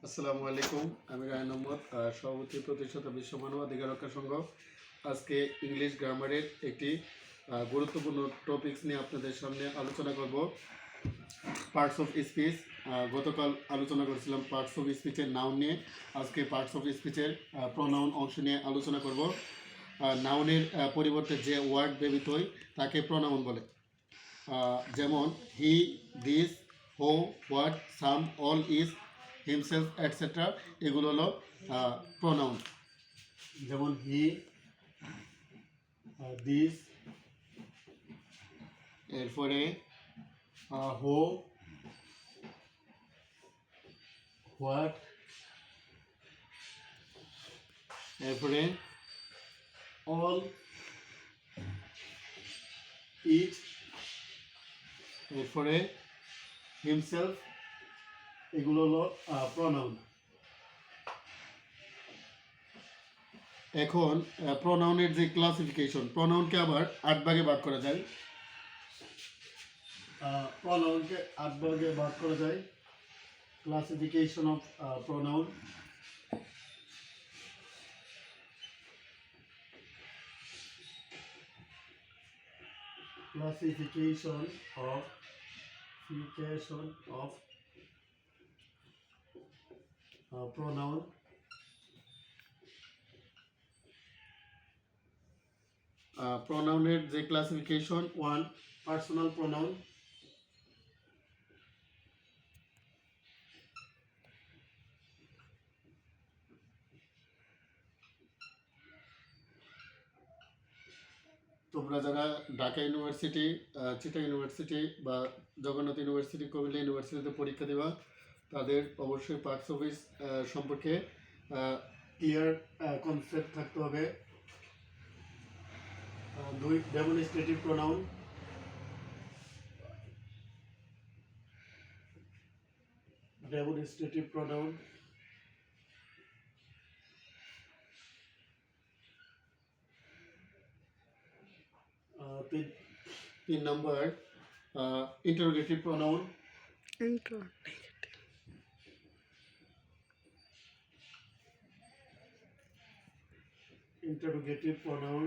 আসসালামু আলাইকুম। আমি রায়ন আহমদ, সভাপতি প্রতিষ্ঠাতা বিশ্ব মানবাধিকার রক্ষা সংঘ। আজকে ইংলিশ গ্রামারের একটি গুরুত্বপূর্ণ টপিকস নিয়ে আপনাদের সামনে আলোচনা করব। Parts of speech. গতকাল আলোচনা করেছিলাম পার্টস অফ স্পিচের নাউন নিয়ে। আজকে পার্টস অফ স্পিচের প্রনাউন অংশ নিয়ে আলোচনা করব। নাউনের পরিবর্তে যে ওয়ার্ড ব্যবহৃত হয় তাকে প্রনাউন বলে। যেমন হি, দিস, হো, what, some, all, is, himself etcetera, এগুলো হলো প্রনাউন। যেমন হি, দিস, এরপরে হো, হোয়াট, এরপরে অল, ইজ, এরপরে হিমসেলফ, এগুলো হলো প্রনাউন। এখন প্রনাউনের যে ক্লাসিফিকেশন, প্রনাউনকে আবার 8 ভাগে ভাগ করা যায়। প্রনাউনকে 8 ভাগে ভাগ করা যায়। Classification of pronoun. Classification of pronoun. প্রনাউনের যে ক্লাসিফিকেশন, 1 পার্সোনাল প্রনাউন। তোমরা যারা ঢাকা ইউনিভার্সিটি, চিটাগাং ইউনিভার্সিটি বা জগন্নাথ ইউনিভার্সিটি, কুমিল্লা ইউনিভার্সিটিতে পরীক্ষা দেওয়া, তাদের অবশ্যই পার্টস অফ স্পিচ সম্পর্কে ক্লিয়ার কনসেপ্ট থাকতে হবে। 2 ডেমনস্ট্রেটিভ প্রনাউন। Demonstrative pronoun. 3 নম্বর ইন্টারোগেটিভ প্রনাউন। Interrogative pronoun.